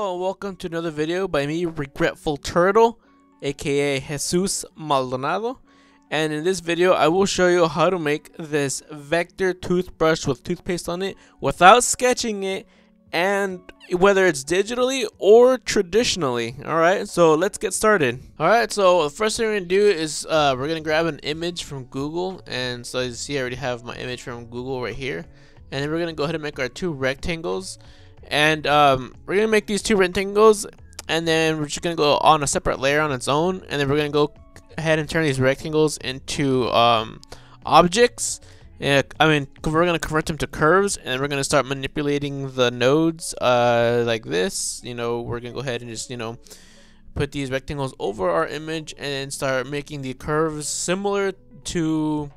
Hello and welcome to another video by me, Regretful Turtle, aka Jesus Maldonado. And in this video I will show you how to make this vector toothbrush with toothpaste on it without sketching it, and whether it's digitally or traditionally. Alright, so let's get started. Alright, so the first thing we're going to do is we're going to grab an image from Google. And so as you see, I already have my image from Google right here. And then we're going to go ahead and make our two rectangles. And we're gonna make these two rectangles, and then we're just gonna go on a separate layer on its own, and then we're gonna go ahead and turn these rectangles into objects. We're gonna convert them to curves, and we're gonna start manipulating the nodes like this. We're gonna go ahead and just put these rectangles over our image and then start making the curves similar to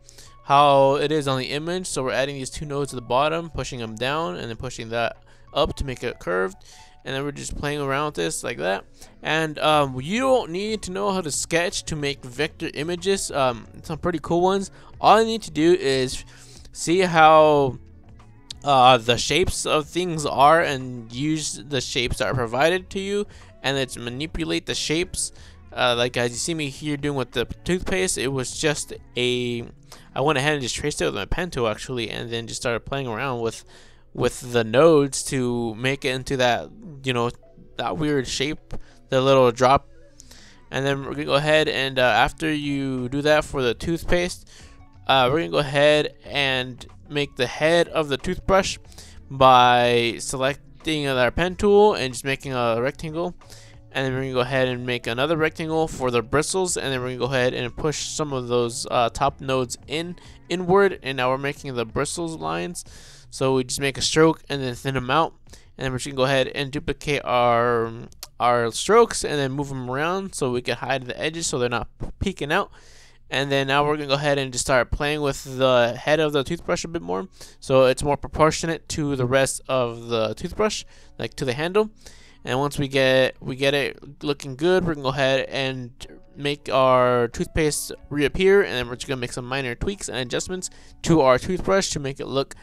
how it is on the image. So we're adding these two nodes at the bottom, pushing them down, and then pushing that up to make it curved, and then we're just playing around with this like that. And you don't need to know how to sketch to make vector images. Some pretty cool ones. All you need to do is see how the shapes of things are and use the shapes that are provided to you, and let's manipulate the shapes. Like as you see me here doing with the toothpaste, it was just I went ahead and just traced it with my pen tool actually, and then just started playing around with the nodes to make it into that that weird shape, the little drop. And then we're gonna go ahead and after you do that for the toothpaste, we're gonna go ahead and make the head of the toothbrush by selecting our pen tool and just making a rectangle. And then we're gonna go ahead and make another rectangle for the bristles, and then we're gonna go ahead and push some of those top nodes inward, and now we're making the bristles lines. So we just make a stroke and then thin them out, and then we're just gonna go ahead and duplicate our strokes and then move them around so we can hide the edges so they're not peeking out. And then now we're gonna go ahead and just start playing with the head of the toothbrush a bit more, so it's more proportionate to the rest of the toothbrush, like to the handle. And once we get it looking good, we're gonna go ahead and make our toothpaste reappear, and then we're just gonna make some minor tweaks and adjustments to our toothbrush to make it look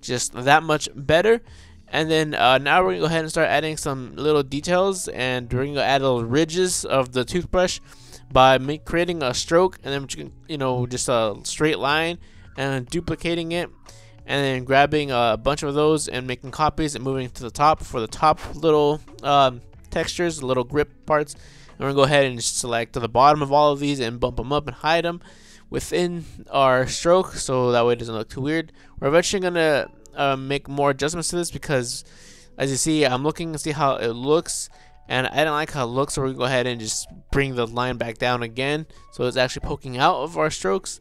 just that much better. And then now we're gonna go ahead and start adding some little details, and we're gonna add little ridges of the toothbrush by creating a stroke, and then we're just, just a straight line and duplicating it, and then grabbing a bunch of those and making copies and moving to the top for the top little textures, the little grip parts. And we're gonna go ahead and just select to the bottom of all of these and bump them up and hide them within our stroke, so that way it doesn't look too weird. We're eventually gonna make more adjustments to this, because as you see, I'm looking to see how it looks, and I don't like how it looks, so we're gonna go ahead and just bring the line back down again so it's actually poking out of our strokes.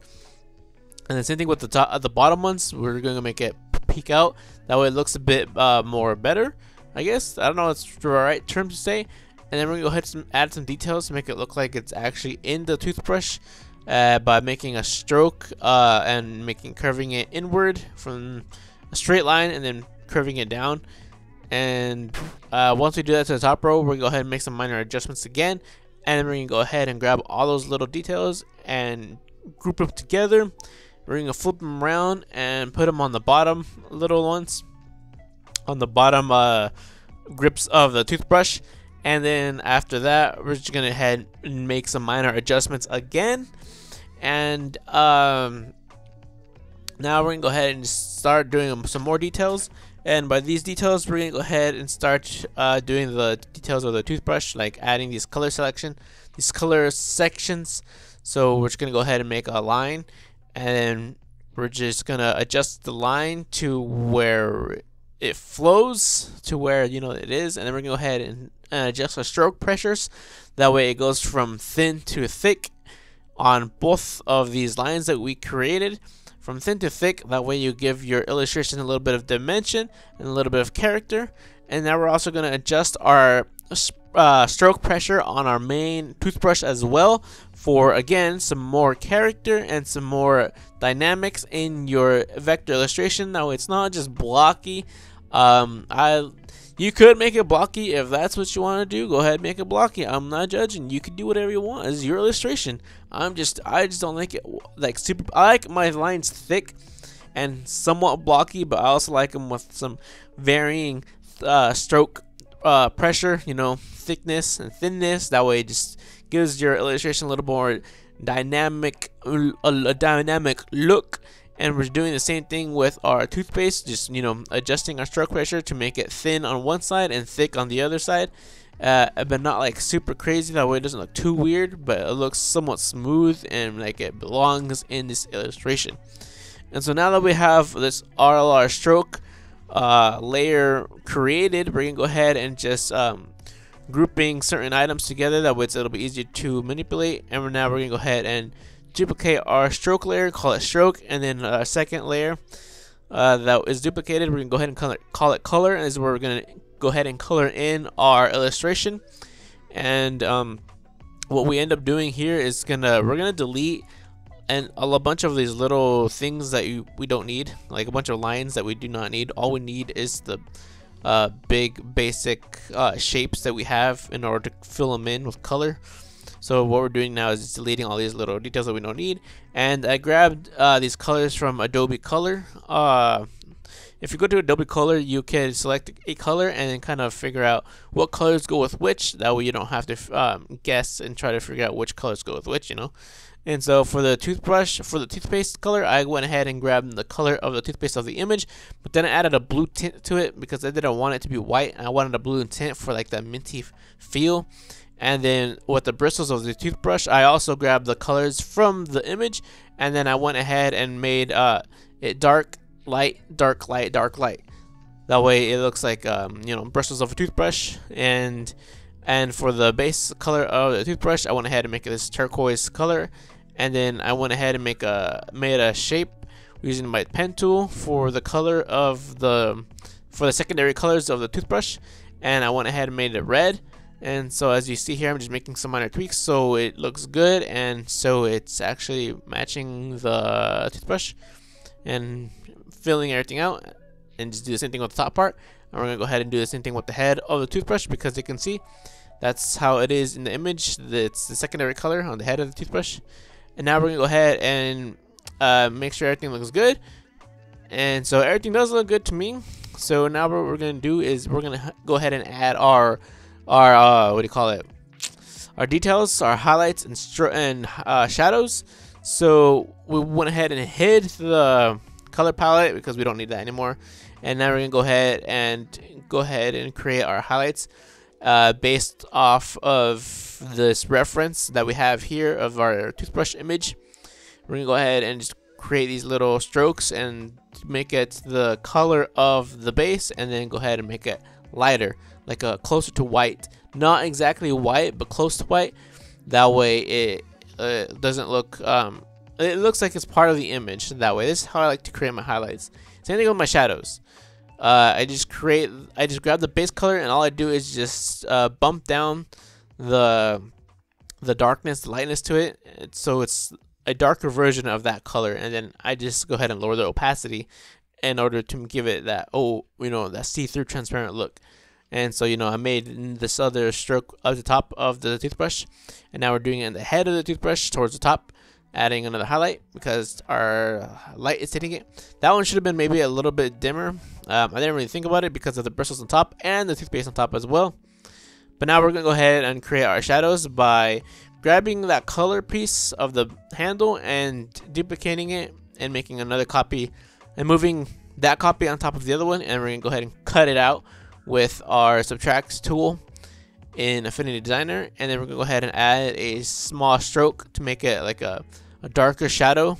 And the same thing with the bottom ones, we're gonna make it peek out, that way it looks a bit more better, I guess. I don't know if it's the right term to say. And then we're gonna go ahead and add some details to make it look like it's actually in the toothbrush, by making a stroke and curving it inward from a straight line and then curving it down. And once we do that to the top row, we're gonna go ahead and make some minor adjustments again, and then we're gonna go ahead and grab all those little details and group them together. We're gonna flip them around and put them on the bottom little ones, on the bottom grips of the toothbrush. And then after that, we're just gonna head and make some minor adjustments again. And now we're gonna go ahead and just start doing some more details. And by these details, we're gonna go ahead and start doing the details of the toothbrush, like adding these color sections. So we're just gonna go ahead and make a line, and we're just gonna adjust the line to where it flows to where it is, and then we're gonna go ahead and adjust the stroke pressures, that way it goes from thin to thick on both of these lines that we created. From thin to thick, that way you give your illustration a little bit of dimension and a little bit of character. And now we're also going to adjust our stroke pressure on our main toothbrush as well, for again some more character and some more dynamics in your vector illustration. Now it's not just blocky. You could make it blocky if that's what you want to do. Go ahead and make it blocky. I'm not judging. You can do whatever you want. It's your illustration. I just don't like it like super. I like my lines thick and somewhat blocky, but I also like them with some varying stroke pressure, you know, thickness and thinness. That way it just gives your illustration a little more dynamic, a dynamic look. And we're doing the same thing with our toothpaste, just, you know, adjusting our stroke pressure to make it thin on one side and thick on the other side, but not like super crazy. That way it doesn't look too weird, but it looks somewhat smooth and like it belongs in this illustration. And so now that we have this RLR stroke layer created, we're gonna go ahead and just grouping certain items together. That way it'll be easier to manipulate. And now we're gonna go ahead and duplicate our stroke layer, call it stroke, and then our second layer that is duplicated, we're gonna go ahead and call it color, and this is where we're gonna go ahead and color in our illustration. And what we end up doing here is we're gonna delete a bunch of these little things that we don't need, like a bunch of lines that we do not need. All we need is the big basic shapes that we have in order to fill them in with color. So what we're doing now is just deleting all these little details that we don't need. And I grabbed these colors from Adobe Color. If you go to Adobe Color, you can select a color and then kind of figure out what colors go with which. That way you don't have to guess and try to figure out which colors go with which, you know. And so for the toothpaste color, I went ahead and grabbed the color of the toothpaste of the image, but then I added a blue tint to it because I didn't want it to be white. I wanted a blue tint for like that minty feel. And then with the bristles of the toothbrush, I also grabbed the colors from the image, and then I went ahead and made it dark, light, dark, light, dark, light. That way it looks like you know, bristles of a toothbrush. And for the base color of the toothbrush, I went ahead and make this turquoise color, and then I went ahead and made a shape using my pen tool for the color of the secondary colors of the toothbrush, and I went ahead and made it red. And so as you see here, I'm just making some minor tweaks so it looks good, and so it's actually matching the toothbrush and filling everything out. And just do the same thing with the top part, and we're gonna go ahead and do the same thing with the head of the toothbrush, because you can see that's how it is in the image. It's the secondary color on the head of the toothbrush. And now we're gonna go ahead and make sure everything looks good. And so everything does look good to me. So now what we're gonna do is we're gonna go ahead and add our what do you call it, our details, our highlights and shadows. So we went ahead and hid the color palette because we don't need that anymore. And now we're gonna go ahead and create our highlights based off of this reference that we have here of our toothbrush image. We're gonna go ahead and just create these little strokes and make it the color of the base, and then go ahead and make it lighter, like closer to white, not exactly white, but close to white. That way it doesn't look it looks like it's part of the image. That way, this is how I like to create my highlights. Same thing with my shadows. I just grab the base color, and all I do is just bump down the darkness, the lightness to it, so it's a darker version of that color. And then I just go ahead and lower the opacity in order to give it that, you know, that see-through transparent look. And so, you know, I made this other stroke at the top of the toothbrush, and now we're doing it in the head of the toothbrush towards the top, adding another highlight because our light is hitting it. That one should have been maybe a little bit dimmer. I didn't really think about it because of the bristles on top and the toothpaste on top as well. But now we're gonna go ahead and create our shadows by grabbing that color piece of the handle and duplicating it and making another copy and moving that copy on top of the other one, and we're gonna go ahead and cut it out with our subtract tool in Affinity Designer. And then we're gonna go ahead and add a small stroke to make it like a darker shadow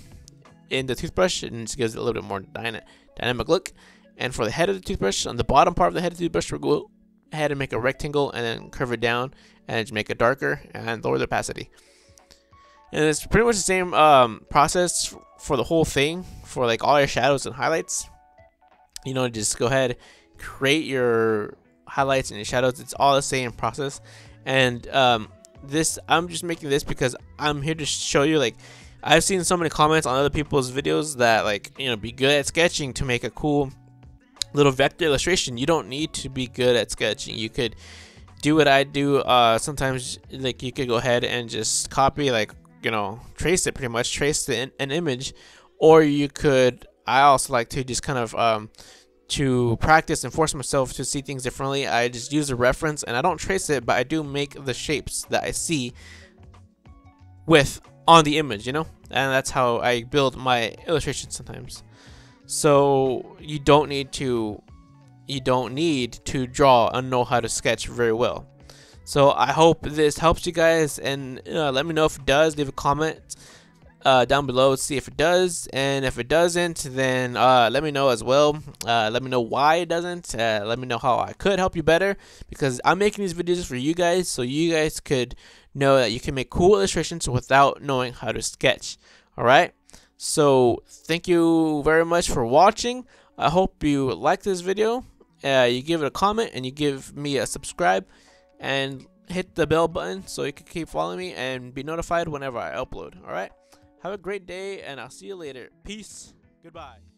in the toothbrush, and it just gives it a little bit more dynamic look. And for the head of the toothbrush, on the bottom part of the head of the toothbrush, we'll go ahead and make a rectangle and then curve it down and just make it darker and lower the opacity. And it's pretty much the same process for the whole thing, for like all your shadows and highlights. You know, just go ahead, create your highlights and your shadows. It's all the same process. And I'm just making this because I'm here to show you, like, I've seen so many comments on other people's videos that, like, you know, be good at sketching to make a cool little vector illustration. You don't need to be good at sketching. You could do what I do. Sometimes, like, you could go ahead and just copy, like, you know, trace it, pretty much trace an image, or you could, I also like to just kind of to practice and force myself to see things differently, I just use a reference and I don't trace it, but I do make the shapes that I see with on the image, you know, and that's how I build my illustrations sometimes. So you don't need to draw and know how to sketch very well. So I hope this helps you guys, and let me know if it does. Leave a comment down below to see if it does, and if it doesn't, then let me know as well. Let me know why it doesn't. Let me know how I could help you better, because I'm making these videos for you guys, so you guys could know that you can make cool illustrations without knowing how to sketch. Alright, so thank you very much for watching. I hope you like this video. You give it a comment and you give me a subscribe and hit the bell button so you can keep following me and be notified whenever I upload. Alright, have a great day and I'll see you later. Peace. Goodbye.